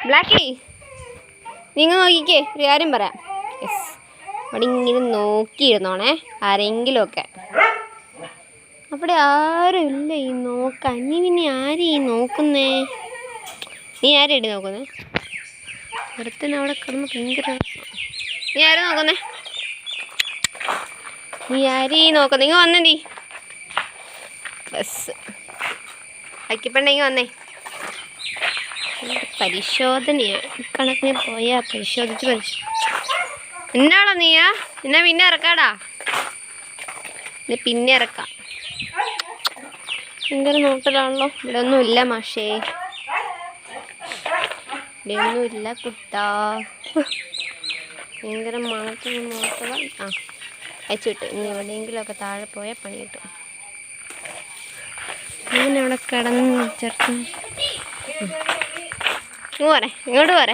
ബ്ലാക്കി നിങ്ങൾ നോക്കിക്കേ, ഒരു കാര്യം പറയാം. യെസ്, അവിടെ ഇങ്ങനെ നോക്കിയിരുന്നോണേ, ആരെങ്കിലുമൊക്കെ. അവിടെ ആരും ഇല്ല ഈ നോക്കാൻ. നീ പിന്നെ ആരും ഈ നോക്കുന്നേ? നീ ആരെയടി നോക്കുന്നേ? ഒരുത്തന്നെ അവിടെ കിടന്ന് ഭയങ്കര. നീ ആരും നോക്കുന്നേ? നീ ആരീ നോക്കുന്നേ? ഇങ്ങ് വന്നേ നീ. ബസ് അക്കിപ്പണ്ടെങ്കിൽ വന്നേ. പരിശോധനയാണ് കണക്കിന് പോയാ പരിശോധിച്ച് എന്നാണോ നീയാ? എന്നാ പിന്നെ ഇറക്കാടാ, പിന്നെ ഇറക്കാം. ഭയങ്കര നോട്ടലാണല്ലോ. ഇവിടെ ഒന്നും ഇല്ല മാഷേ, ഇവിടെ ഒന്നും ഇല്ല കുട്ടാ. ഭയങ്കര മണത്തിന് നോട്ടല. ആ അയച്ചു വിട്ടു. ഇനി എവിടെയെങ്കിലുമൊക്കെ താഴെ പോയാൽ പണി കിട്ടും. അങ്ങനെ അവിടെ കിടന്ന് ചേർത്ത് പോരെ, ഇങ്ങോട്ട് പോരെ.